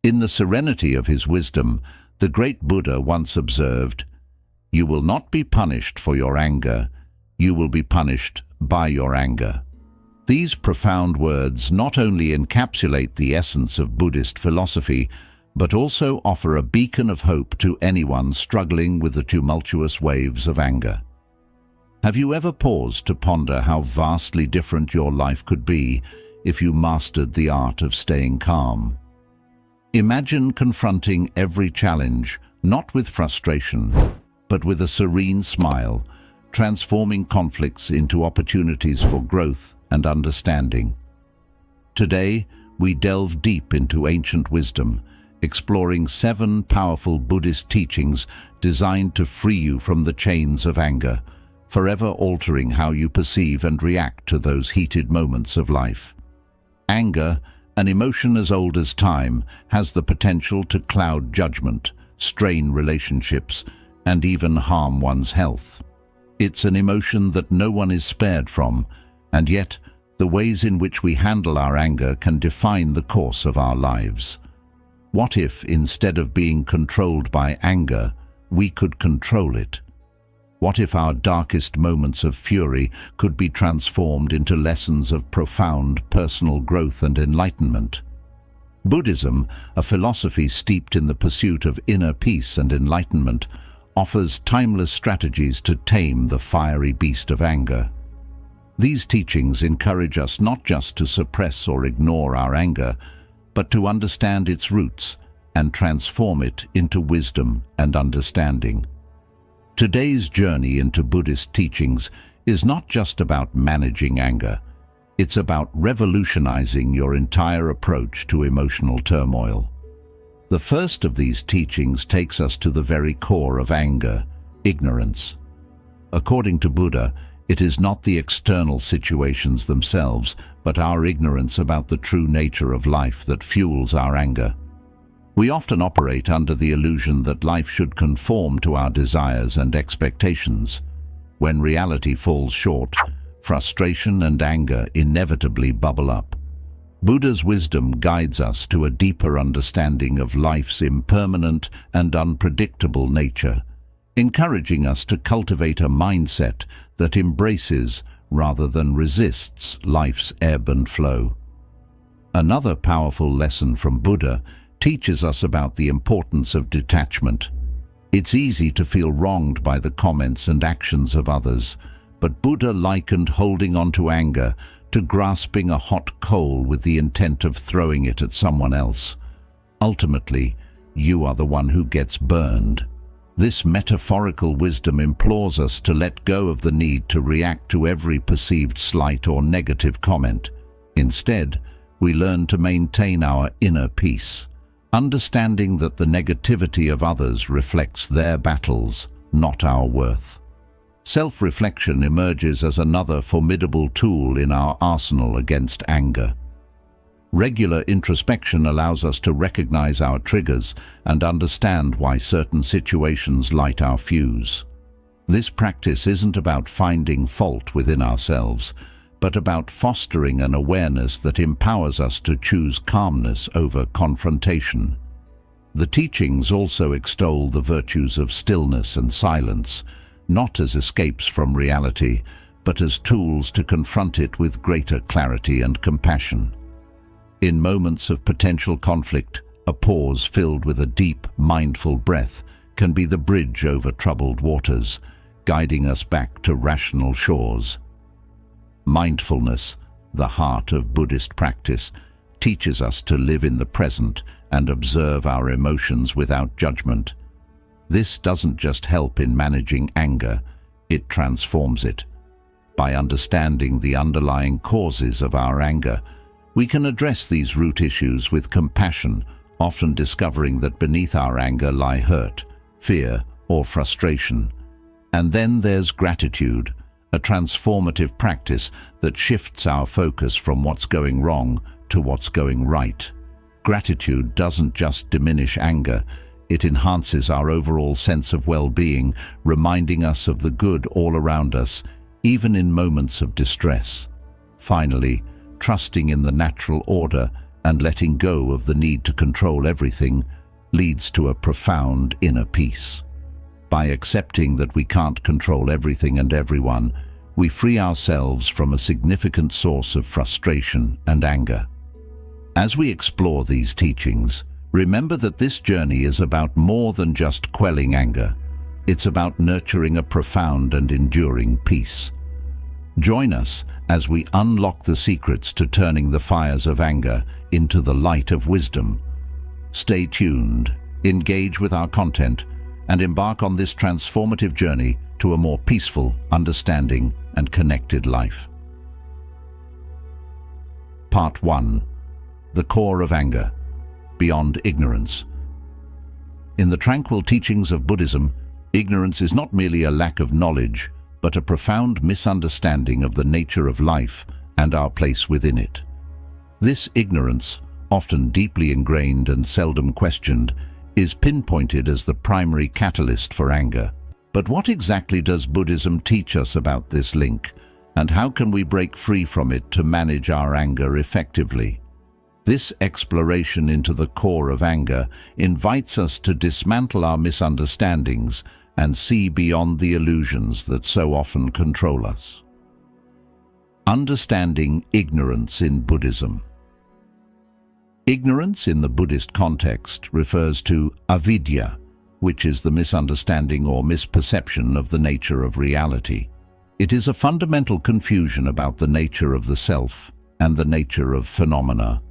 In the serenity of his wisdom, the great Buddha once observed, "You will not be punished for your anger, you will be punished by your anger." These profound words not only encapsulate the essence of Buddhist philosophy, but also offer a beacon of hope to anyone struggling with the tumultuous waves of anger. Have you ever paused to ponder how vastly different your life could be if you mastered the art of staying calm? Imagine confronting every challenge, not with frustration, but with a serene smile, transforming conflicts into opportunities for growth and understanding. Today, we delve deep into ancient wisdom, exploring 7 powerful Buddhist teachings designed to free you from the chains of anger, forever altering how you perceive and react to those heated moments of life. Anger, an emotion as old as time, has the potential to cloud judgment, strain relationships, and even harm one's health. It's an emotion that no one is spared from, and yet the ways in which we handle our anger can define the course of our lives. What if, instead of being controlled by anger, we could control it? What if our darkest moments of fury could be transformed into lessons of profound personal growth and enlightenment? Buddhism, a philosophy steeped in the pursuit of inner peace and enlightenment, offers timeless strategies to tame the fiery beast of anger. These teachings encourage us not just to suppress or ignore our anger, but to understand its roots and transform it into wisdom and understanding. Today's journey into Buddhist teachings is not just about managing anger. It's about revolutionizing your entire approach to emotional turmoil. The first of these teachings takes us to the very core of anger, ignorance. According to Buddha, it is not the external situations themselves, but our ignorance about the true nature of life that fuels our anger. We often operate under the illusion that life should conform to our desires and expectations. When reality falls short, frustration and anger inevitably bubble up. Buddha's wisdom guides us to a deeper understanding of life's impermanent and unpredictable nature, encouraging us to cultivate a mindset that embraces rather than resists life's ebb and flow. Another powerful lesson from Buddha teaches us about the importance of detachment. It's easy to feel wronged by the comments and actions of others, but Buddha likened holding on to anger to grasping a hot coal with the intent of throwing it at someone else. Ultimately, you are the one who gets burned. This metaphorical wisdom implores us to let go of the need to react to every perceived slight or negative comment. Instead, we learn to maintain our inner peace, understanding that the negativity of others reflects their battles, not our worth. Self-reflection emerges as another formidable tool in our arsenal against anger. Regular introspection allows us to recognize our triggers and understand why certain situations light our fuse. This practice isn't about finding fault within ourselves, but about fostering an awareness that empowers us to choose calmness over confrontation. The teachings also extol the virtues of stillness and silence, not as escapes from reality, but as tools to confront it with greater clarity and compassion. In moments of potential conflict, a pause filled with a deep, mindful breath can be the bridge over troubled waters, guiding us back to rational shores. Mindfulness, the heart of Buddhist practice, teaches us to live in the present and observe our emotions without judgment. This doesn't just help in managing anger, it transforms it. By understanding the underlying causes of our anger, we can address these root issues with compassion, often discovering that beneath our anger lie hurt, fear, or frustration. And then there's gratitude, a transformative practice that shifts our focus from what's going wrong to what's going right. Gratitude doesn't just diminish anger, it enhances our overall sense of well-being, reminding us of the good all around us, even in moments of distress. Finally, trusting in the natural order and letting go of the need to control everything leads to a profound inner peace. By accepting that we can't control everything and everyone, we free ourselves from a significant source of frustration and anger. As we explore these teachings, remember that this journey is about more than just quelling anger. It's about nurturing a profound and enduring peace. Join us as we unlock the secrets to turning the fires of anger into the light of wisdom. Stay tuned, engage with our content, and embark on this transformative journey to a more peaceful, understanding, and connected life. Part 1. The Core of Anger, Beyond Ignorance. In the tranquil teachings of Buddhism, ignorance is not merely a lack of knowledge, but a profound misunderstanding of the nature of life and our place within it. This ignorance, often deeply ingrained and seldom questioned, is pinpointed as the primary catalyst for anger. But what exactly does Buddhism teach us about this link, and how can we break free from it to manage our anger effectively? This exploration into the core of anger invites us to dismantle our misunderstandings and see beyond the illusions that so often control us. Understanding ignorance in Buddhism. Ignorance in the Buddhist context refers to avidya, which is the misunderstanding or misperception of the nature of reality. It is a fundamental confusion about the nature of the self and the nature of phenomena.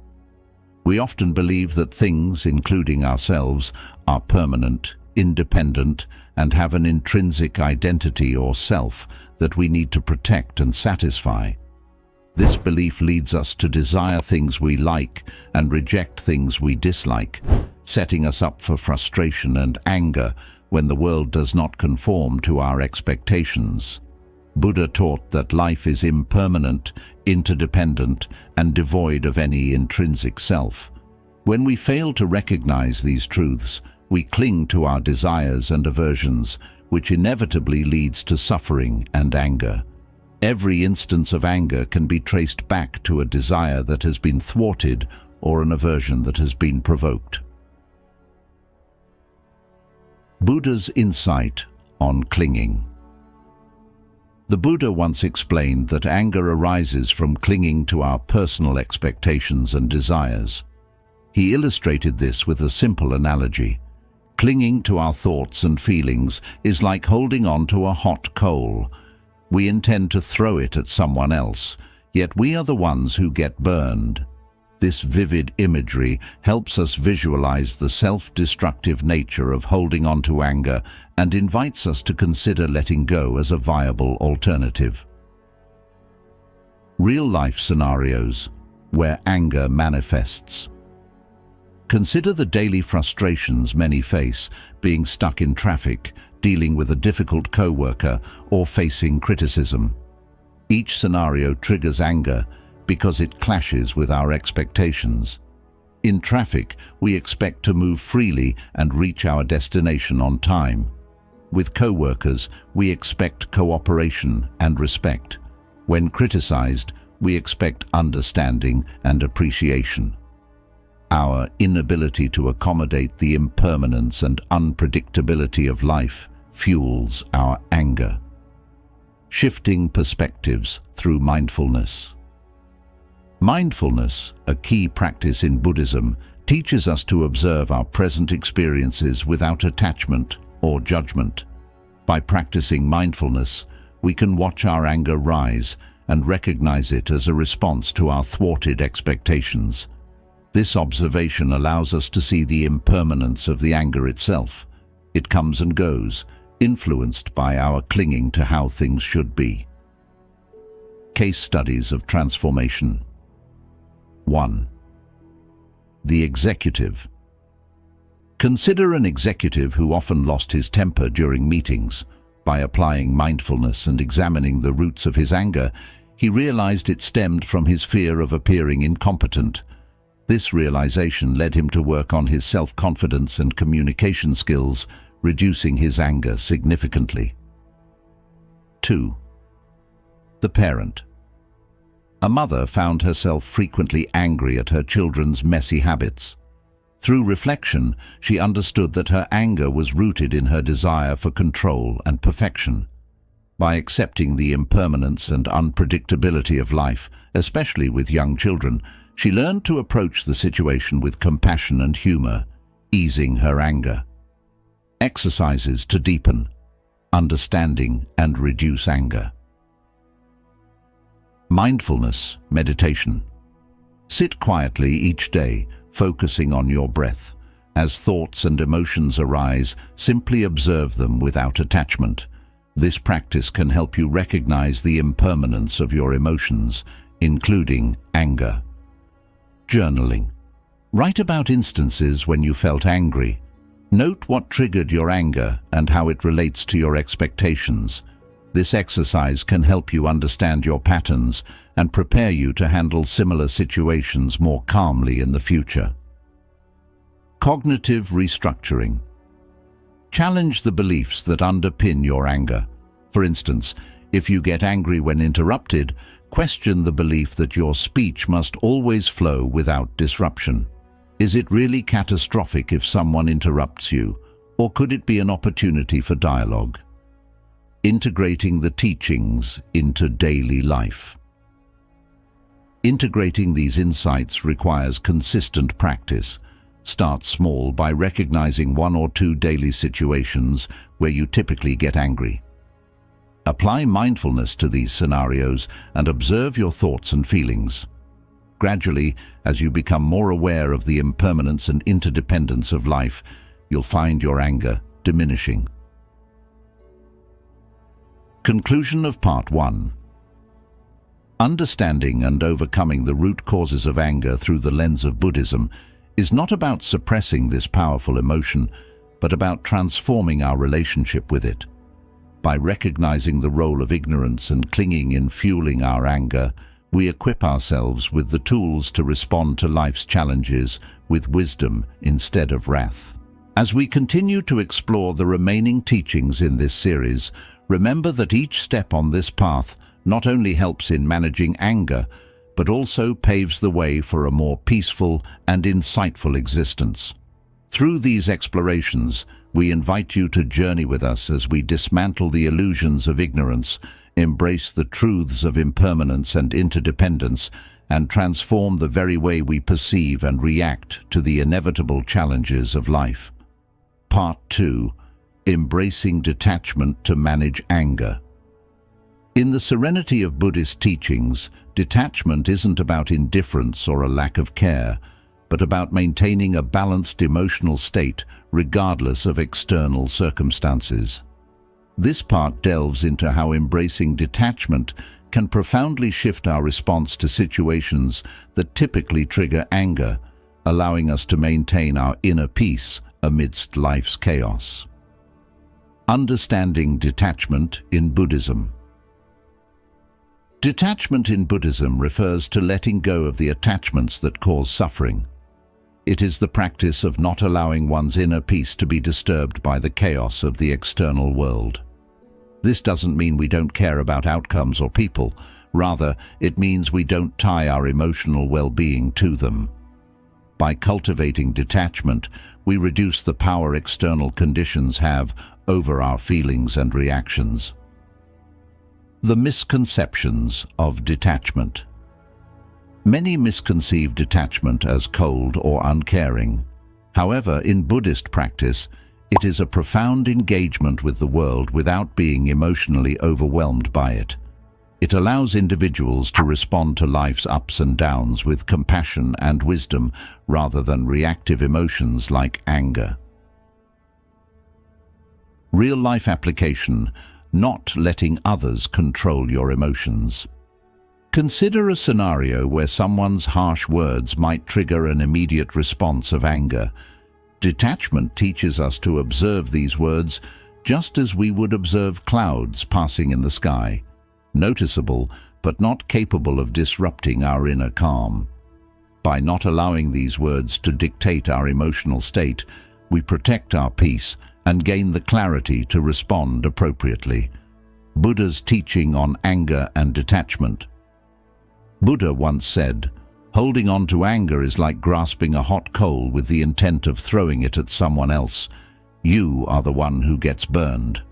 We often believe that things, including ourselves, are permanent, independent, and have an intrinsic identity or self that we need to protect and satisfy. This belief leads us to desire things we like and reject things we dislike, setting us up for frustration and anger when the world does not conform to our expectations. Buddha taught that life is impermanent, interdependent, and devoid of any intrinsic self. When we fail to recognize these truths, we cling to our desires and aversions, which inevitably leads to suffering and anger. Every instance of anger can be traced back to a desire that has been thwarted or an aversion that has been provoked. Buddha's insight on clinging. The Buddha once explained that anger arises from clinging to our personal expectations and desires. He illustrated this with a simple analogy. Clinging to our thoughts and feelings is like holding on to a hot coal. We intend to throw it at someone else, yet we are the ones who get burned. This vivid imagery helps us visualize the self-destructive nature of holding on to anger and invites us to consider letting go as a viable alternative. Real-life scenarios where anger manifests. Consider the daily frustrations many face, being stuck in traffic, dealing with a difficult co-worker, or facing criticism. Each scenario triggers anger because it clashes with our expectations. In traffic, we expect to move freely and reach our destination on time. With co-workers, we expect cooperation and respect. When criticized, we expect understanding and appreciation. Our inability to accommodate the impermanence and unpredictability of life fuels our anger. Shifting perspectives through mindfulness. Mindfulness, a key practice in Buddhism, teaches us to observe our present experiences without attachment or judgment. By practicing mindfulness, we can watch our anger rise and recognize it as a response to our thwarted expectations. This observation allows us to see the impermanence of the anger itself. It comes and goes, influenced by our clinging to how things should be. Case studies of transformation. 1. The executive. Consider an executive who often lost his temper during meetings. By applying mindfulness and examining the roots of his anger, he realized it stemmed from his fear of appearing incompetent. This realization led him to work on his self-confidence and communication skills, reducing his anger significantly. 2. The parent. A mother found herself frequently angry at her children's messy habits. Through reflection, she understood that her anger was rooted in her desire for control and perfection. By accepting the impermanence and unpredictability of life, especially with young children, she learned to approach the situation with compassion and humor, easing her anger. Exercises to deepen understanding and reduce anger. Mindfulness meditation. Sit quietly each day, focusing on your breath. As thoughts and emotions arise, simply observe them without attachment. This practice can help you recognize the impermanence of your emotions, including anger. Journaling. Write about instances when you felt angry. Note what triggered your anger and how it relates to your expectations. This exercise can help you understand your patterns and prepare you to handle similar situations more calmly in the future. Cognitive restructuring. Challenge the beliefs that underpin your anger. For instance, if you get angry when interrupted, question the belief that your speech must always flow without disruption. Is it really catastrophic if someone interrupts you, or could it be an opportunity for dialogue? Integrating the teachings into daily life. Integrating these insights requires consistent practice. Start small by recognizing 1 or 2 daily situations where you typically get angry. Apply mindfulness to these scenarios and observe your thoughts and feelings. Gradually, as you become more aware of the impermanence and interdependence of life, you'll find your anger diminishing. Conclusion of Part 1. Understanding and overcoming the root causes of anger through the lens of Buddhism is not about suppressing this powerful emotion, but about transforming our relationship with it. By recognizing the role of ignorance and clinging in fueling our anger, we equip ourselves with the tools to respond to life's challenges with wisdom instead of wrath. As we continue to explore the remaining teachings in this series, remember that each step on this path not only helps in managing anger, but also paves the way for a more peaceful and insightful existence. Through these explorations, we invite you to journey with us as we dismantle the illusions of ignorance, embrace the truths of impermanence and interdependence, and transform the very way we perceive and react to the inevitable challenges of life. Part 2. Embracing detachment to manage anger. In the serenity of Buddhist teachings, detachment isn't about indifference or a lack of care, but about maintaining a balanced emotional state regardless of external circumstances. This part delves into how embracing detachment can profoundly shift our response to situations that typically trigger anger, allowing us to maintain our inner peace amidst life's chaos. Understanding detachment in Buddhism. Detachment in Buddhism refers to letting go of the attachments that cause suffering. It is the practice of not allowing one's inner peace to be disturbed by the chaos of the external world. This doesn't mean we don't care about outcomes or people. Rather, it means we don't tie our emotional well-being to them. By cultivating detachment, we reduce the power external conditions have over our feelings and reactions. The misconceptions of detachment. Many misconceive detachment as cold or uncaring. However, in Buddhist practice, it is a profound engagement with the world without being emotionally overwhelmed by it. It allows individuals to respond to life's ups and downs with compassion and wisdom rather than reactive emotions like anger. Real-life application: not letting others control your emotions. Consider a scenario where someone's harsh words might trigger an immediate response of anger. Detachment teaches us to observe these words just as we would observe clouds passing in the sky, noticeable but not capable of disrupting our inner calm. By not allowing these words to dictate our emotional state, we protect our peace and gain the clarity to respond appropriately. Buddha's teaching on anger and detachment. Buddha once said, "Holding on to anger is like grasping a hot coal with the intent of throwing it at someone else. You are the one who gets burned."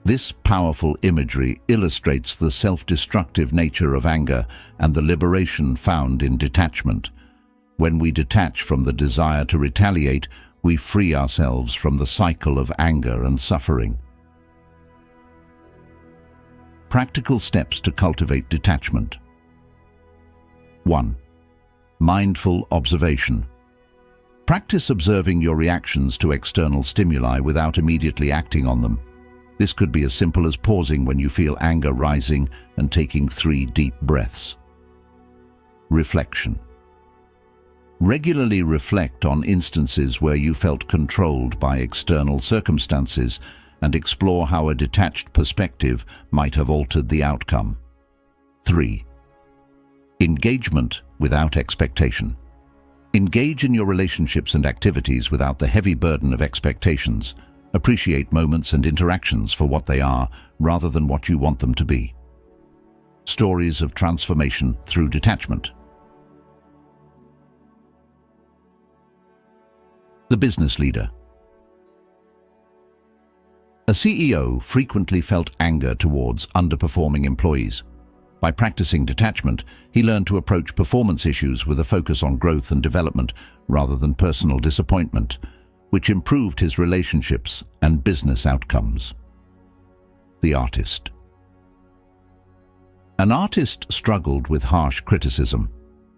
This powerful imagery illustrates the self-destructive nature of anger and the liberation found in detachment. When we detach from the desire to retaliate, we free ourselves from the cycle of anger and suffering. Practical steps to cultivate detachment. 1. Mindful observation. Practice observing your reactions to external stimuli without immediately acting on them. This could be as simple as pausing when you feel anger rising and taking 3 deep breaths. Reflection. Regularly reflect on instances where you felt controlled by external circumstances and explore how a detached perspective might have altered the outcome. 3. Engagement without expectation. Engage in your relationships and activities without the heavy burden of expectations. Appreciate moments and interactions for what they are, rather than what you want them to be. Stories of transformation through detachment. The business leader. A CEO frequently felt anger towards underperforming employees. By practicing detachment, he learned to approach performance issues with a focus on growth and development rather than personal disappointment, which improved his relationships and business outcomes. The artist. An artist struggled with harsh criticism.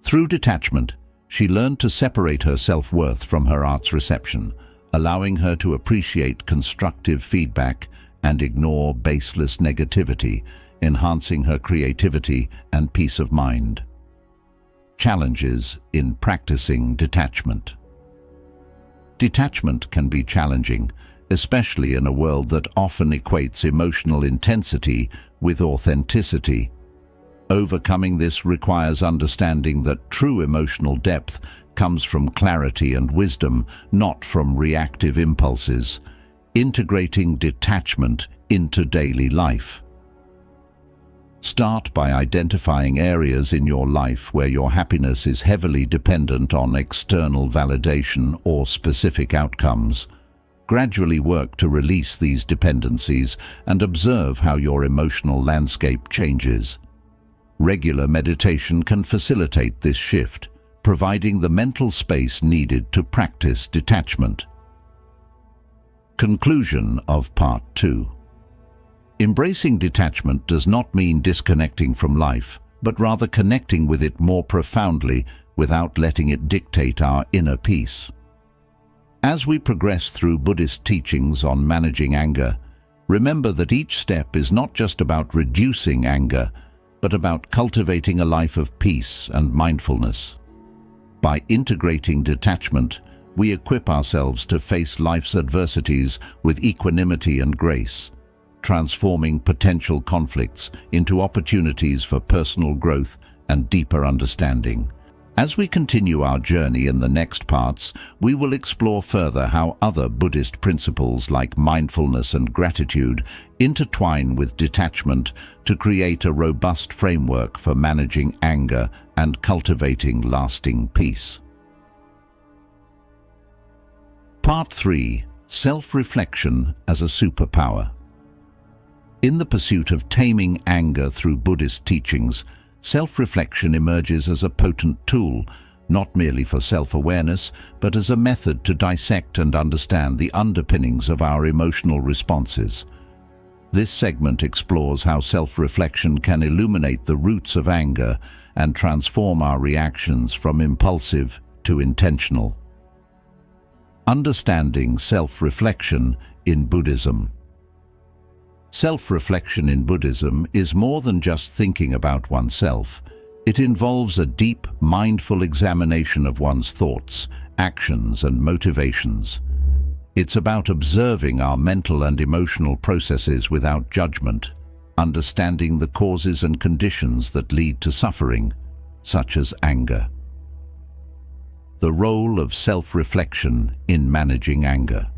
Through detachment, she learned to separate her self-worth from her art's reception, allowing her to appreciate constructive feedback and ignore baseless negativity, enhancing her creativity and peace of mind. Challenges in practicing detachment. Detachment can be challenging, especially in a world that often equates emotional intensity with authenticity. Overcoming this requires understanding that true emotional depth comes from clarity and wisdom, not from reactive impulses. Integrating detachment into daily life. Start by identifying areas in your life where your happiness is heavily dependent on external validation or specific outcomes. Gradually work to release these dependencies and observe how your emotional landscape changes. Regular meditation can facilitate this shift, providing the mental space needed to practice detachment. Conclusion of Part 2. Embracing detachment does not mean disconnecting from life, but rather connecting with it more profoundly without letting it dictate our inner peace. As we progress through Buddhist teachings on managing anger, remember that each step is not just about reducing anger, but about cultivating a life of peace and mindfulness. By integrating detachment, we equip ourselves to face life's adversities with equanimity and grace, transforming potential conflicts into opportunities for personal growth and deeper understanding. As we continue our journey in the next parts, we will explore further how other Buddhist principles like mindfulness and gratitude intertwine with detachment to create a robust framework for managing anger and cultivating lasting peace. Part 3. Self-reflection as a superpower. In the pursuit of taming anger through Buddhist teachings, self-reflection emerges as a potent tool, not merely for self-awareness, but as a method to dissect and understand the underpinnings of our emotional responses. This segment explores how self-reflection can illuminate the roots of anger and transform our reactions from impulsive to intentional. Understanding self-reflection in Buddhism. Self-reflection in Buddhism is more than just thinking about oneself. It involves a deep, mindful examination of one's thoughts, actions, and motivations. It's about observing our mental and emotional processes without judgment, understanding the causes and conditions that lead to suffering, such as anger. The role of self-reflection in managing anger.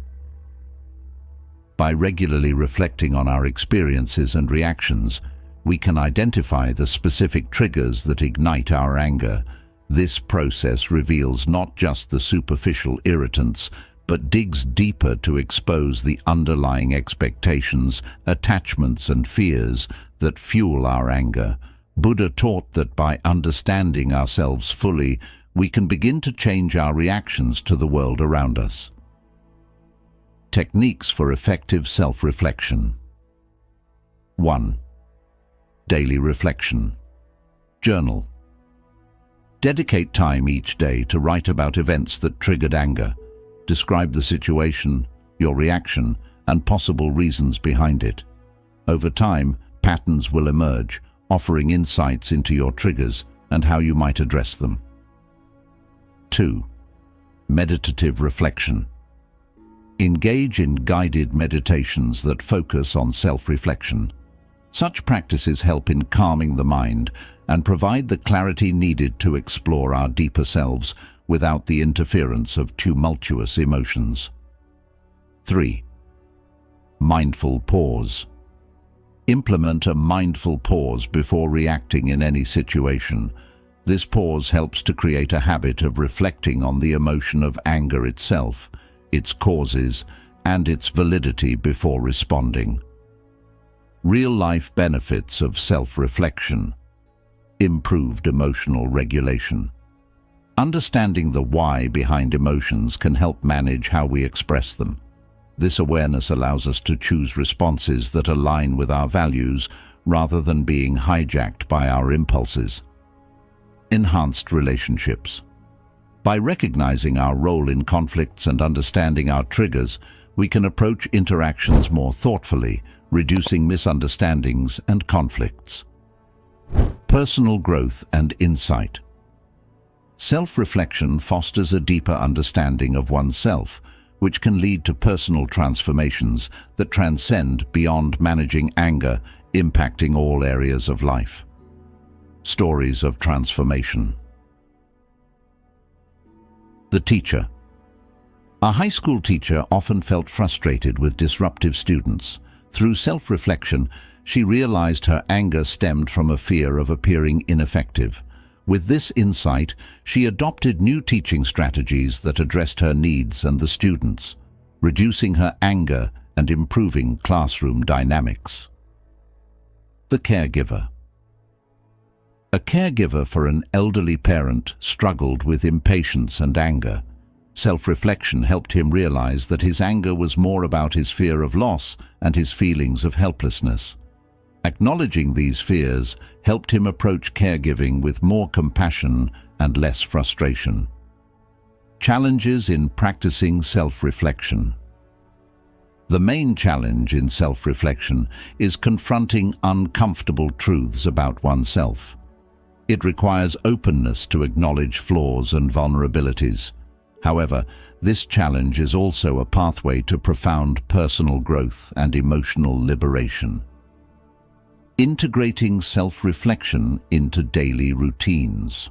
By regularly reflecting on our experiences and reactions, we can identify the specific triggers that ignite our anger. This process reveals not just the superficial irritants, but digs deeper to expose the underlying expectations, attachments, and fears that fuel our anger. Buddha taught that by understanding ourselves fully, we can begin to change our reactions to the world around us. Techniques for effective self-reflection. 1. Daily reflection. Journal. Dedicate time each day to write about events that triggered anger. Describe the situation, your reaction, and possible reasons behind it. Over time, patterns will emerge, offering insights into your triggers and how you might address them. 2. Meditative reflection. Engage in guided meditations that focus on self-reflection. Such practices help in calming the mind and provide the clarity needed to explore our deeper selves without the interference of tumultuous emotions. 3. Mindful pause. Implement a mindful pause before reacting in any situation. This pause helps to create a habit of reflecting on the emotion of anger itself, its causes, and its validity before responding. Real-life benefits of self-reflection. Improved emotional regulation. Understanding the why behind emotions can help manage how we express them. This awareness allows us to choose responses that align with our values rather than being hijacked by our impulses. Enhanced relationships. By recognizing our role in conflicts and understanding our triggers, we can approach interactions more thoughtfully, reducing misunderstandings and conflicts. Personal growth and insight. Self-reflection fosters a deeper understanding of oneself, which can lead to personal transformations that transcend beyond managing anger, impacting all areas of life. Stories of transformation. The teacher. A high school teacher often felt frustrated with disruptive students. Through self-reflection, she realized her anger stemmed from a fear of appearing ineffective. With this insight, she adopted new teaching strategies that addressed her needs and the students, reducing her anger and improving classroom dynamics. The caregiver. A caregiver for an elderly parent struggled with impatience and anger. Self-reflection helped him realize that his anger was more about his fear of loss and his feelings of helplessness. Acknowledging these fears helped him approach caregiving with more compassion and less frustration. Challenges in practicing self-reflection. The main challenge in self-reflection is confronting uncomfortable truths about oneself. It requires openness to acknowledge flaws and vulnerabilities. However, this challenge is also a pathway to profound personal growth and emotional liberation. Integrating self-reflection into daily routines.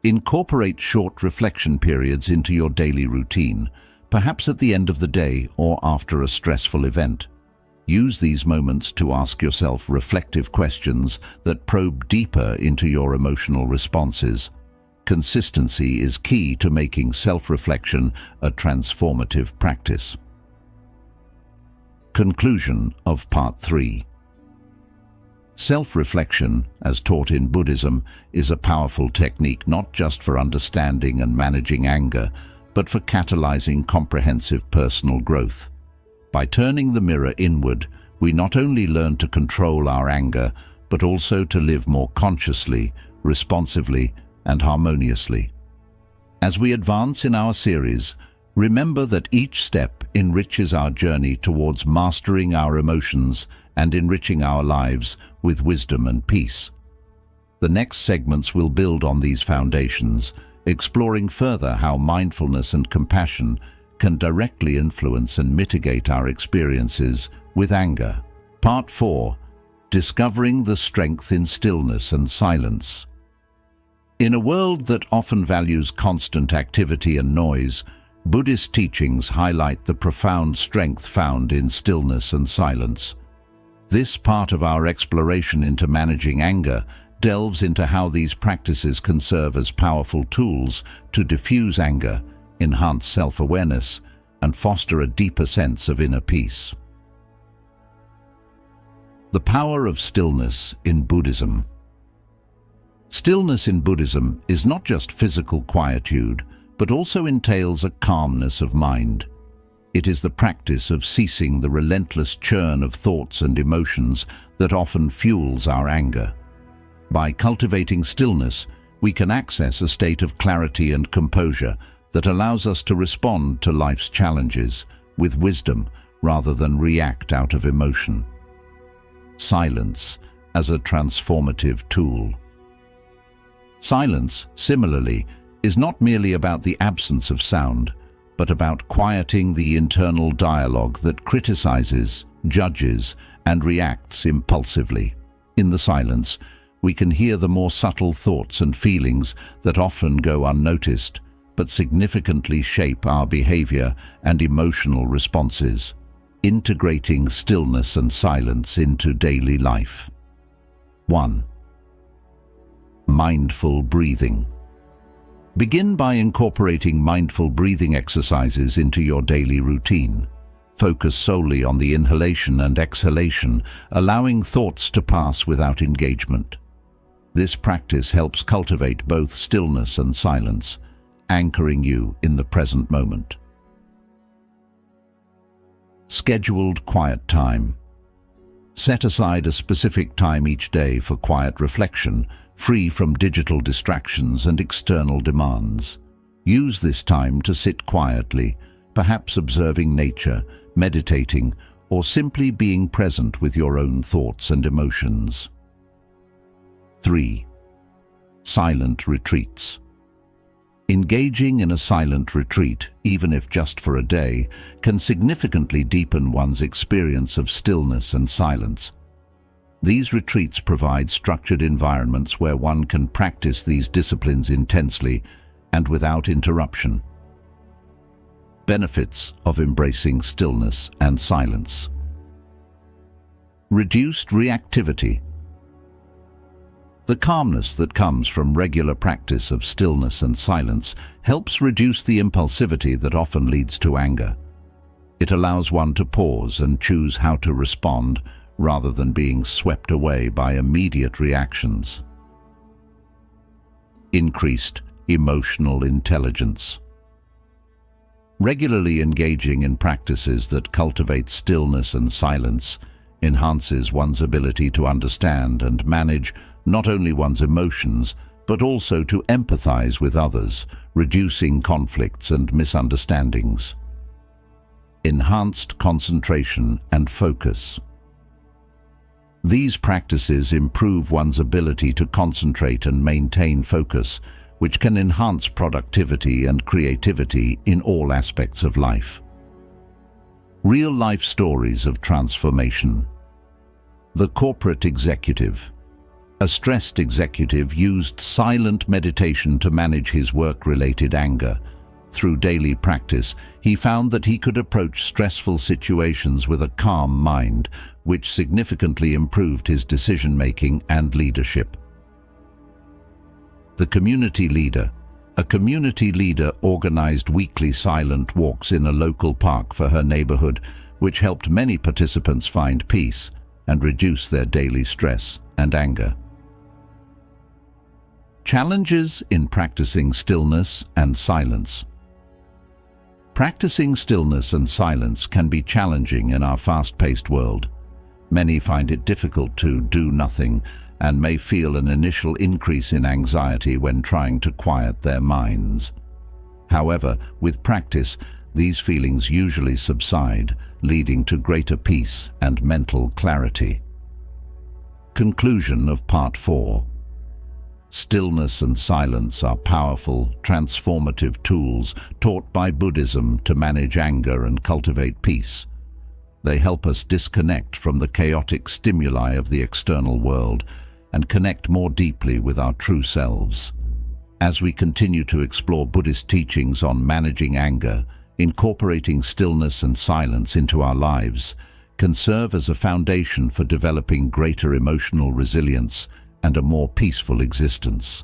Incorporate short reflection periods into your daily routine, perhaps at the end of the day or after a stressful event. Use these moments to ask yourself reflective questions that probe deeper into your emotional responses. Consistency is key to making self-reflection a transformative practice. Conclusion of Part 3. Self-reflection, as taught in Buddhism, is a powerful technique not just for understanding and managing anger, but for catalyzing comprehensive personal growth. By turning the mirror inward, we not only learn to control our anger, but also to live more consciously, responsively, and harmoniously. As we advance in our series, remember that each step enriches our journey towards mastering our emotions and enriching our lives with wisdom and peace. The next segments will build on these foundations, exploring further how mindfulness and compassion can directly influence and mitigate our experiences with anger. Part 4. Discovering the strength in stillness and silence. In a world that often values constant activity and noise, Buddhist teachings highlight the profound strength found in stillness and silence. This part of our exploration into managing anger delves into how these practices can serve as powerful tools to diffuse anger, enhance self-awareness, and foster a deeper sense of inner peace. The power of stillness in Buddhism. Stillness in Buddhism is not just physical quietude, but also entails a calmness of mind. It is the practice of ceasing the relentless churn of thoughts and emotions that often fuels our anger. By cultivating stillness, we can access a state of clarity and composure that allows us to respond to life's challenges with wisdom rather than react out of emotion. Silence as a transformative tool. Silence, similarly, is not merely about the absence of sound, but about quieting the internal dialogue that criticizes, judges, and reacts impulsively. In the silence, we can hear the more subtle thoughts and feelings that often go unnoticed, but significantly shape our behavior and emotional responses. Integrating stillness and silence into daily life. 1. Mindful breathing. Begin by incorporating mindful breathing exercises into your daily routine. Focus solely on the inhalation and exhalation, allowing thoughts to pass without engagement. This practice helps cultivate both stillness and silence, anchoring you in the present moment. Scheduled quiet time. Set aside a specific time each day for quiet reflection, free from digital distractions and external demands. Use this time to sit quietly, perhaps observing nature, meditating, or simply being present with your own thoughts and emotions. 3. Silent retreats. Engaging in a silent retreat, even if just for a day, can significantly deepen one's experience of stillness and silence. These retreats provide structured environments where one can practice these disciplines intensely and without interruption. Benefits of embracing stillness and silence. Reduced reactivity. The calmness that comes from regular practice of stillness and silence helps reduce the impulsivity that often leads to anger. It allows one to pause and choose how to respond rather than being swept away by immediate reactions. Increased emotional intelligence. Regularly engaging in practices that cultivate stillness and silence enhances one's ability to understand and manage not only one's emotions, but also to empathize with others, reducing conflicts and misunderstandings. Enhanced concentration and focus. These practices improve one's ability to concentrate and maintain focus, which can enhance productivity and creativity in all aspects of life. Real-life stories of transformation. The corporate executive. A stressed executive used silent meditation to manage his work-related anger. Through daily practice, he found that he could approach stressful situations with a calm mind, which significantly improved his decision-making and leadership. The community leader. A community leader organized weekly silent walks in a local park for her neighborhood, which helped many participants find peace and reduce their daily stress and anger. Challenges in practicing stillness and silence. Practicing stillness and silence can be challenging in our fast-paced world. Many find it difficult to do nothing and may feel an initial increase in anxiety when trying to quiet their minds. However, with practice, these feelings usually subside, leading to greater peace and mental clarity. Conclusion of Part 4. Stillness and silence are powerful, transformative tools taught by Buddhism to manage anger and cultivate peace. They help us disconnect from the chaotic stimuli of the external world and connect more deeply with our true selves. As we continue to explore Buddhist teachings on managing anger, incorporating stillness and silence into our lives, can serve as a foundation for developing greater emotional resilience and a more peaceful existence.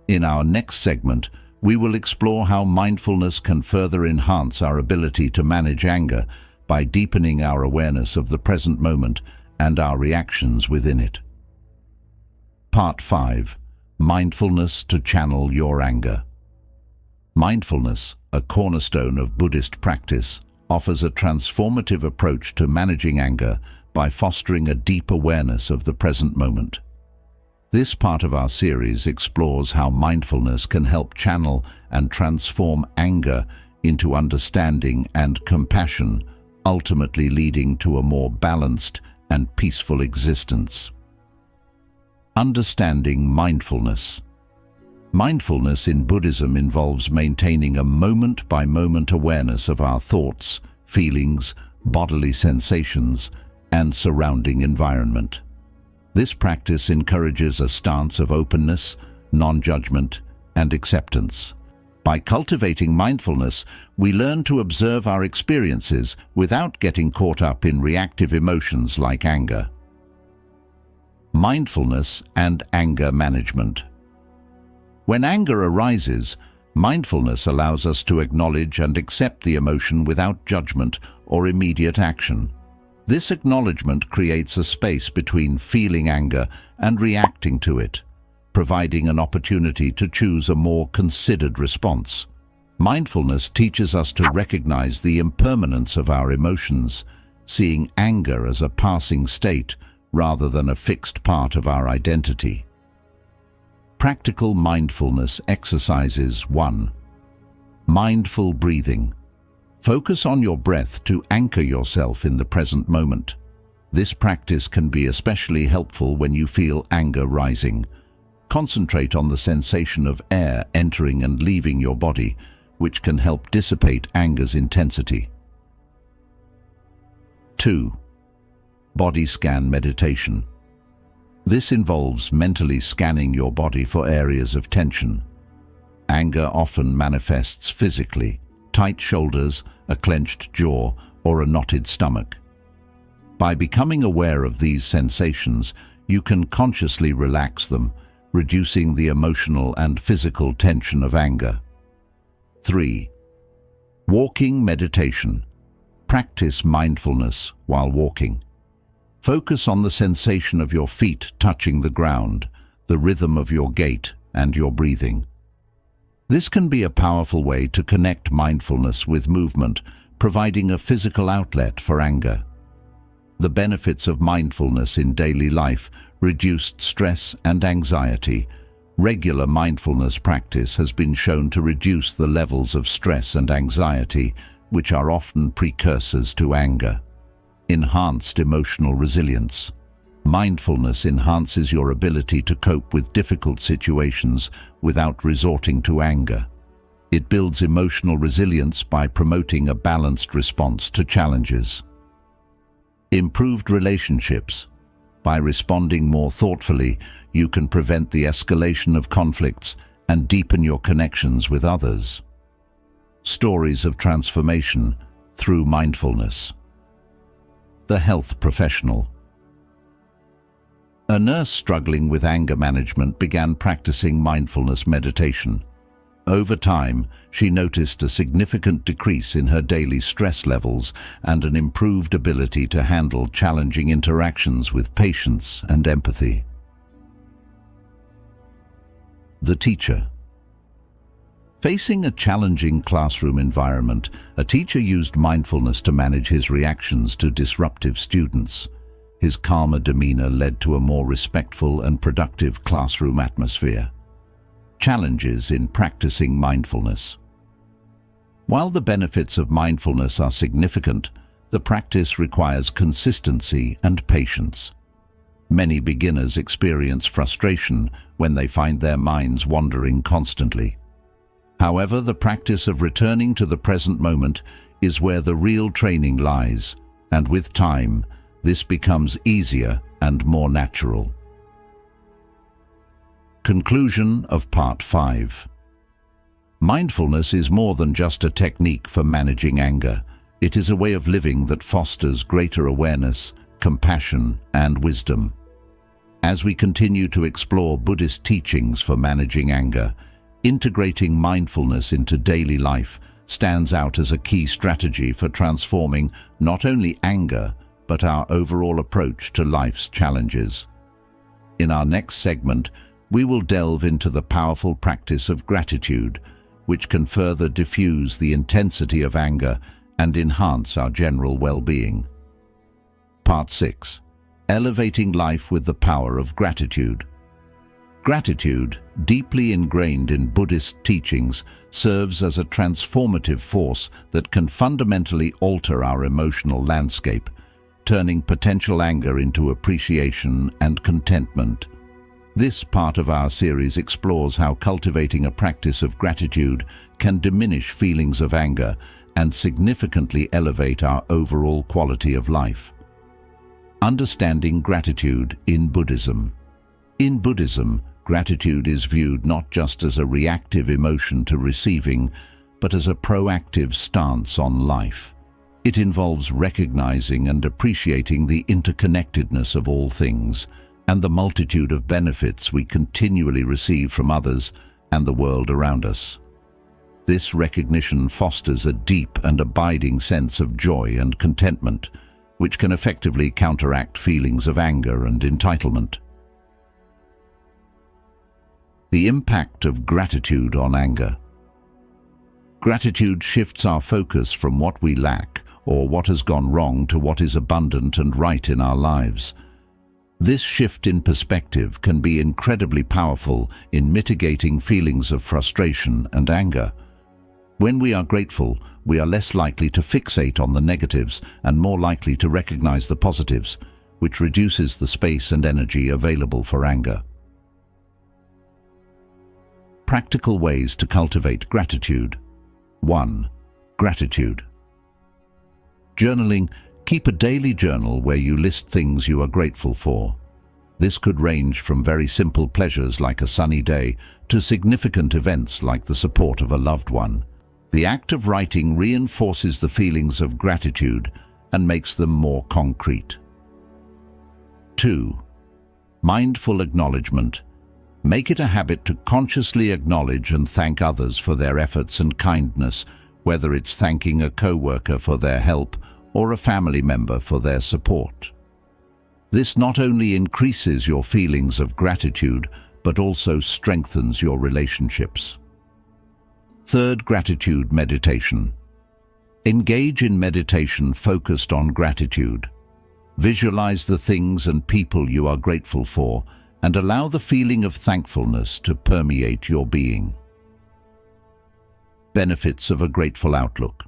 In our next segment, we will explore how mindfulness can further enhance our ability to manage anger by deepening our awareness of the present moment and our reactions within it. Part 5. Mindfulness to channel your anger. Mindfulness, a cornerstone of Buddhist practice, offers a transformative approach to managing anger by fostering a deep awareness of the present moment. This part of our series explores how mindfulness can help channel and transform anger into understanding and compassion, ultimately leading to a more balanced and peaceful existence. Understanding mindfulness. Mindfulness in Buddhism involves maintaining a moment-by-moment awareness of our thoughts, feelings, bodily sensations, and surrounding environment. This practice encourages a stance of openness, non-judgment, and acceptance. By cultivating mindfulness, we learn to observe our experiences without getting caught up in reactive emotions like anger. Mindfulness and anger management. When anger arises, mindfulness allows us to acknowledge and accept the emotion without judgment or immediate action. This acknowledgement creates a space between feeling anger and reacting to it, providing an opportunity to choose a more considered response. Mindfulness teaches us to recognize the impermanence of our emotions, seeing anger as a passing state rather than a fixed part of our identity. Practical mindfulness exercises. 1. Mindful breathing. Focus on your breath to anchor yourself in the present moment. This practice can be especially helpful when you feel anger rising. Concentrate on the sensation of air entering and leaving your body, which can help dissipate anger's intensity. 2. Body scan meditation. This involves mentally scanning your body for areas of tension. Anger often manifests physically: tight shoulders, a clenched jaw, or a knotted stomach. By becoming aware of these sensations, you can consciously relax them, reducing the emotional and physical tension of anger. 3. Walking meditation. Practice mindfulness while walking. Focus on the sensation of your feet touching the ground, the rhythm of your gait, and your breathing. This can be a powerful way to connect mindfulness with movement, providing a physical outlet for anger. The benefits of mindfulness in daily life: reduced stress and anxiety. Regular mindfulness practice has been shown to reduce the levels of stress and anxiety, which are often precursors to anger. Enhanced emotional resilience. Mindfulness enhances your ability to cope with difficult situations without resorting to anger. It builds emotional resilience by promoting a balanced response to challenges. Improved relationships. By responding more thoughtfully, you can prevent the escalation of conflicts and deepen your connections with others. Stories of transformation through mindfulness. The health professional. A nurse struggling with anger management began practicing mindfulness meditation. Over time, she noticed a significant decrease in her daily stress levels and an improved ability to handle challenging interactions with patients and empathy. The teacher. Facing a challenging classroom environment, a teacher used mindfulness to manage his reactions to disruptive students. His calmer demeanor led to a more respectful and productive classroom atmosphere. Challenges in practicing mindfulness. While the benefits of mindfulness are significant, the practice requires consistency and patience. Many beginners experience frustration when they find their minds wandering constantly. However, the practice of returning to the present moment is where the real training lies, and with time, this becomes easier and more natural. Conclusion of Part 5. Mindfulness is more than just a technique for managing anger. It is a way of living that fosters greater awareness, compassion, and wisdom. As we continue to explore Buddhist teachings for managing anger, integrating mindfulness into daily life stands out as a key strategy for transforming not only anger, but our overall approach to life's challenges. In our next segment, we will delve into the powerful practice of gratitude, which can further diffuse the intensity of anger and enhance our general well-being. Part 6. Elevating life with the power of gratitude. Gratitude, deeply ingrained in Buddhist teachings, serves as a transformative force that can fundamentally alter our emotional landscape, turning potential anger into appreciation and contentment. This part of our series explores how cultivating a practice of gratitude can diminish feelings of anger and significantly elevate our overall quality of life. Understanding gratitude in Buddhism. In Buddhism, gratitude is viewed not just as a reactive emotion to receiving, but as a proactive stance on life. It involves recognizing and appreciating the interconnectedness of all things and the multitude of benefits we continually receive from others and the world around us. This recognition fosters a deep and abiding sense of joy and contentment, which can effectively counteract feelings of anger and entitlement. The impact of gratitude on anger. Gratitude shifts our focus from what we lack or what has gone wrong to what is abundant and right in our lives. This shift in perspective can be incredibly powerful in mitigating feelings of frustration and anger. When we are grateful, we are less likely to fixate on the negatives and more likely to recognize the positives, which reduces the space and energy available for anger. Practical ways to cultivate gratitude. 1. Gratitude. Journaling. Keep a daily journal where you list things you are grateful for. This could range from very simple pleasures like a sunny day to significant events like the support of a loved one. The act of writing reinforces the feelings of gratitude and makes them more concrete. 2. Mindful acknowledgement. Make it a habit to consciously acknowledge and thank others for their efforts and kindness, whether it's thanking a co-worker for their help or a family member for their support. This not only increases your feelings of gratitude, but also strengthens your relationships. 3rd, gratitude meditation. Engage in meditation focused on gratitude. Visualize the things and people you are grateful for and allow the feeling of thankfulness to permeate your being. Benefits of a grateful outlook.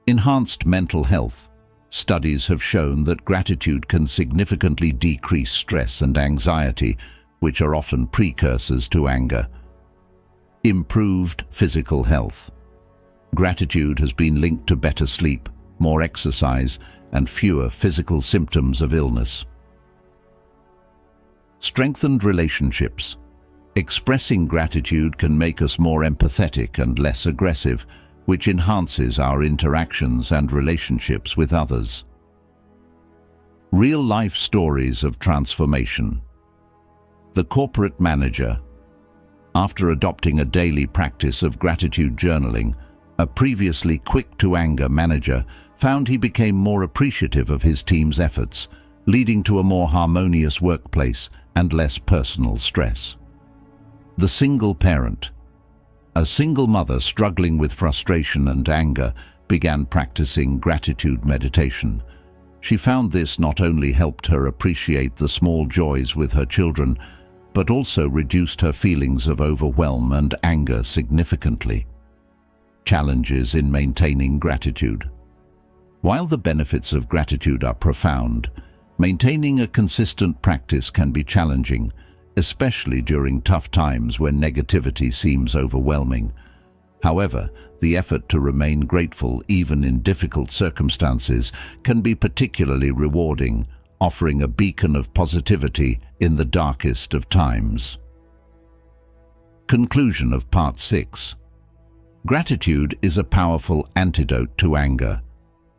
Enhanced mental health. Studies have shown that gratitude can significantly decrease stress and anxiety, which are often precursors to anger. Improved physical health. Gratitude has been linked to better sleep, more exercise, and fewer physical symptoms of illness. Strengthened relationships. Expressing gratitude can make us more empathetic and less aggressive, which enhances our interactions and relationships with others. Real-life stories of transformation. The corporate manager. After adopting a daily practice of gratitude journaling, a previously quick-to-anger manager found he became more appreciative of his team's efforts, leading to a more harmonious workplace and less personal stress. The single parent. A single mother struggling with frustration and anger began practicing gratitude meditation. She found this not only helped her appreciate the small joys with her children, but also reduced her feelings of overwhelm and anger significantly. Challenges in maintaining gratitude. While the benefits of gratitude are profound, maintaining a consistent practice can be challenging, especially during tough times when negativity seems overwhelming. However, the effort to remain grateful even in difficult circumstances can be particularly rewarding, offering a beacon of positivity in the darkest of times. Conclusion of Part 6. Gratitude is a powerful antidote to anger,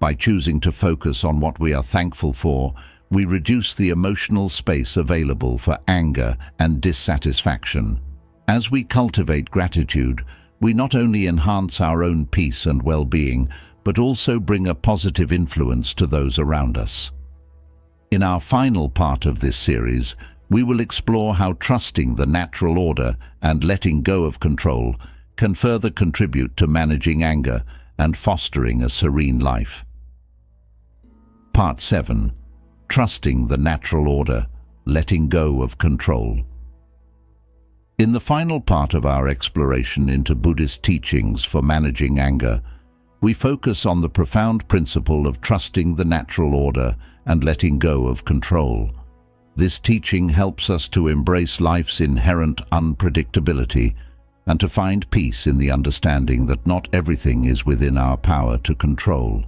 By choosing to focus on what we are thankful for, we reduce the emotional space available for anger and dissatisfaction. As we cultivate gratitude, we not only enhance our own peace and well-being, but also bring a positive influence to those around us. In our final part of this series, we will explore how trusting the natural order and letting go of control can further contribute to managing anger and fostering a serene life. Part 7. Trusting the natural order, letting go of control. In the final part of our exploration into Buddhist teachings for managing anger, we focus on the profound principle of trusting the natural order and letting go of control. This teaching helps us to embrace life's inherent unpredictability and to find peace in the understanding that not everything is within our power to control.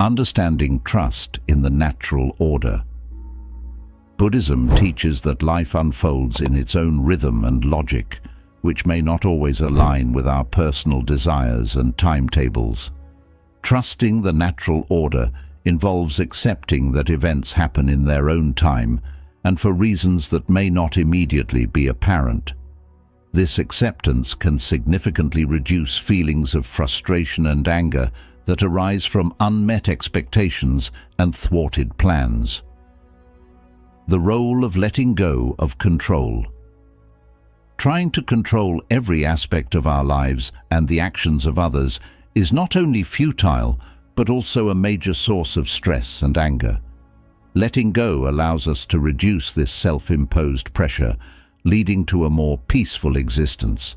Understanding trust in the natural order. Buddhism teaches that life unfolds in its own rhythm and logic, which may not always align with our personal desires and timetables. Trusting the natural order involves accepting that events happen in their own time and for reasons that may not immediately be apparent. This acceptance can significantly reduce feelings of frustration and anger that arise from unmet expectations and thwarted plans. The role of letting go of control. Trying to control every aspect of our lives and the actions of others is not only futile, but also a major source of stress and anger. Letting go allows us to reduce this self-imposed pressure, leading to a more peaceful existence.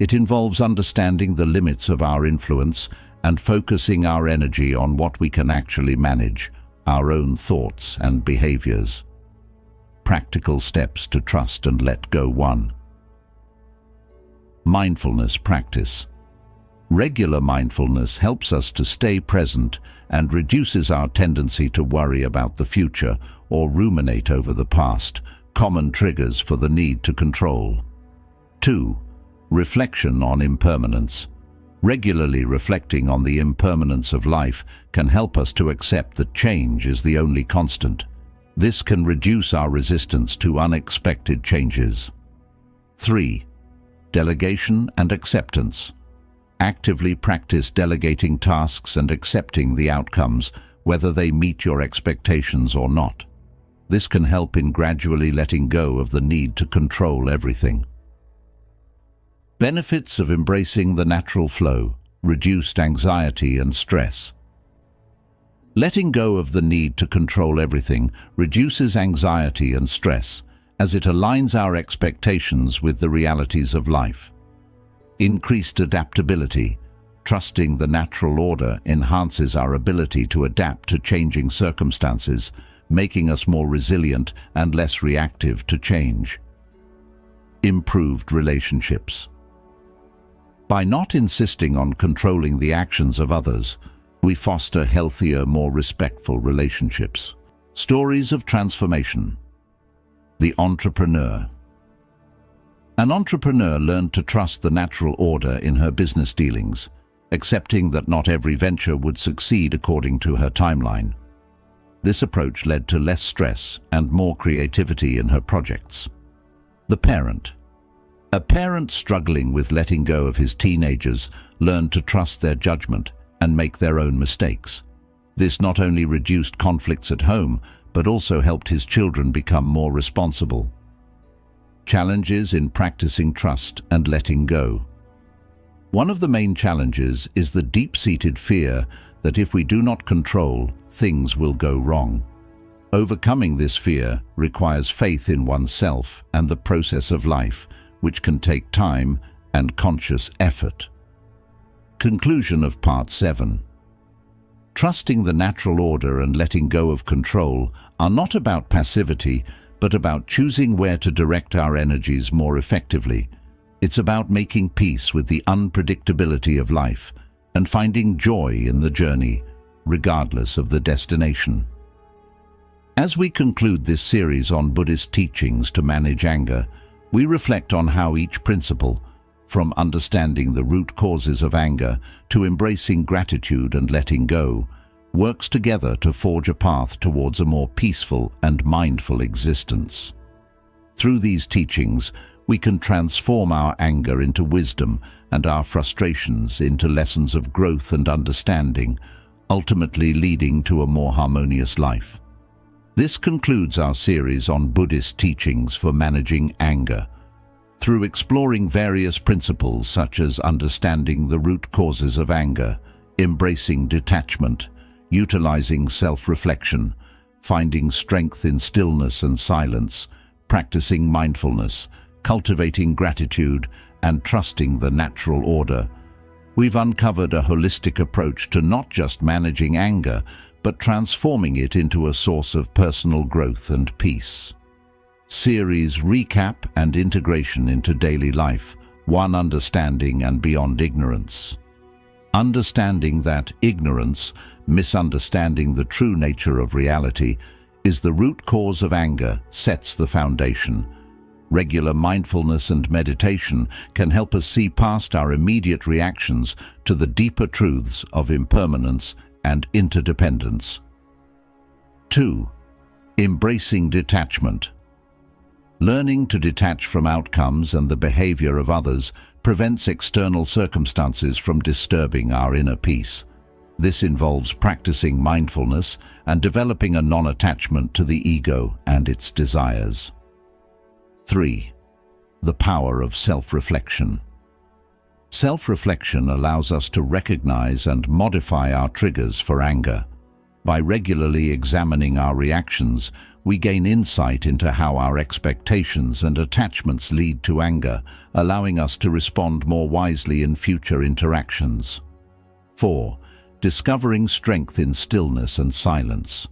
It involves understanding the limits of our influence and focusing our energy on what we can actually manage, our own thoughts and behaviors. Practical steps to trust and let go. 1. Mindfulness practice. Regular mindfulness helps us to stay present and reduces our tendency to worry about the future or ruminate over the past, common triggers for the need to control. 2. Reflection on impermanence. Regularly reflecting on the impermanence of life can help us to accept that change is the only constant. This can reduce our resistance to unexpected changes. 3. Delegation and acceptance. Actively practice delegating tasks and accepting the outcomes, whether they meet your expectations or not. This can help in gradually letting go of the need to control everything. Benefits of embracing the natural flow. Reduced anxiety and stress. Letting go of the need to control everything reduces anxiety and stress, as it aligns our expectations with the realities of life. Increased adaptability. Trusting the natural order enhances our ability to adapt to changing circumstances, making us more resilient and less reactive to change. Improved relationships. By not insisting on controlling the actions of others, we foster healthier, more respectful relationships. Stories of transformation. The entrepreneur. An entrepreneur learned to trust the natural order in her business dealings, accepting that not every venture would succeed according to her timeline. This approach led to less stress and more creativity in her projects. The parent. A parent struggling with letting go of his teenagers learned to trust their judgment and make their own mistakes. This not only reduced conflicts at home, but also helped his children become more responsible. Challenges in practicing trust and letting go. One of the main challenges is the deep-seated fear that if we do not control, things will go wrong. Overcoming this fear requires faith in oneself and the process of life, which can take time and conscious effort. Conclusion of Part 7. Trusting the natural order and letting go of control are not about passivity, but about choosing where to direct our energies more effectively. It's about making peace with the unpredictability of life and finding joy in the journey, regardless of the destination. As we conclude this series on Buddhist teachings to manage anger, we reflect on how each principle, from understanding the root causes of anger to embracing gratitude and letting go, works together to forge a path towards a more peaceful and mindful existence. Through these teachings, we can transform our anger into wisdom and our frustrations into lessons of growth and understanding, ultimately leading to a more harmonious life. This concludes our series on Buddhist teachings for managing anger. Through exploring various principles such as understanding the root causes of anger, embracing detachment, utilizing self-reflection, finding strength in stillness and silence, practicing mindfulness, cultivating gratitude, and trusting the natural order, we've uncovered a holistic approach to not just managing anger, but transforming it into a source of personal growth and peace. Series Recap and Integration into Daily Life, One Understanding and Beyond Ignorance. Understanding that ignorance, misunderstanding the true nature of reality, is the root cause of anger, sets the foundation. Regular mindfulness and meditation can help us see past our immediate reactions to the deeper truths of impermanence and interdependence. 2. Embracing detachment. Learning to detach from outcomes and the behavior of others prevents external circumstances from disturbing our inner peace. This involves practicing mindfulness and developing a non-attachment to the ego and its desires. 3. The power of self-reflection. Self-reflection allows us to recognize and modify our triggers for anger. By regularly examining our reactions, we gain insight into how our expectations and attachments lead to anger, allowing us to respond more wisely in future interactions. 4. Discovering strength in stillness and silence.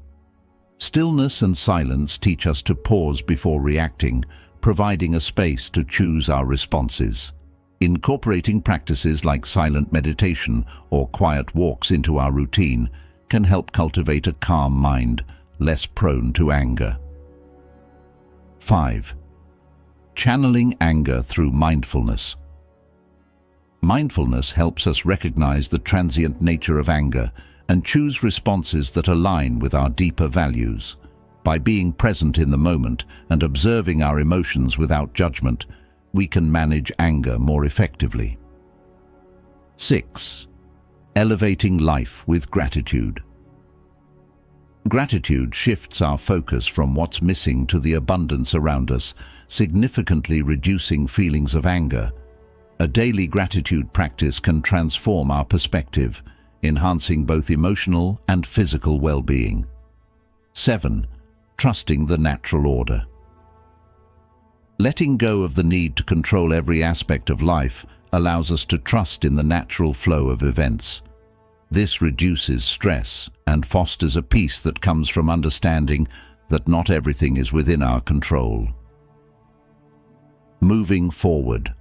Stillness and silence teach us to pause before reacting, providing a space to choose our responses. Incorporating practices like silent meditation or quiet walks into our routine can help cultivate a calm mind, less prone to anger. 5. Channeling anger through mindfulness. Mindfulness helps us recognize the transient nature of anger and choose responses that align with our deeper values. By being present in the moment and observing our emotions without judgment, we can manage anger more effectively. 6. Elevating life with gratitude. Gratitude shifts our focus from what's missing to the abundance around us, significantly reducing feelings of anger. A daily gratitude practice can transform our perspective, enhancing both emotional and physical well-being. 7. Trusting the natural order. Letting go of the need to control every aspect of life allows us to trust in the natural flow of events. This reduces stress and fosters a peace that comes from understanding that not everything is within our control. Moving forward.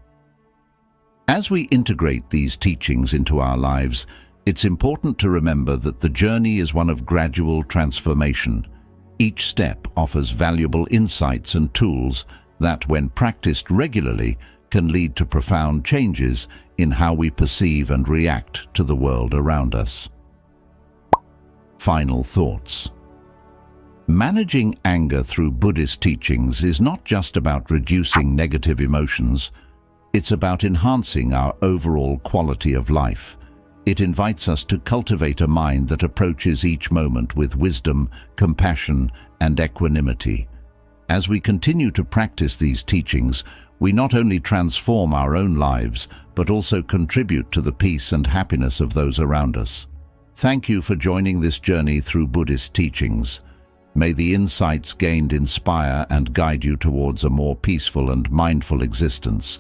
As we integrate these teachings into our lives, it's important to remember that the journey is one of gradual transformation. Each step offers valuable insights and tools that, when practiced regularly, can lead to profound changes in how we perceive and react to the world around us. Final thoughts. Managing anger through Buddhist teachings is not just about reducing negative emotions, it's about enhancing our overall quality of life. It invites us to cultivate a mind that approaches each moment with wisdom, compassion, and equanimity. As we continue to practice these teachings, we not only transform our own lives, but also contribute to the peace and happiness of those around us. Thank you for joining this journey through Buddhist teachings. May the insights gained inspire and guide you towards a more peaceful and mindful existence.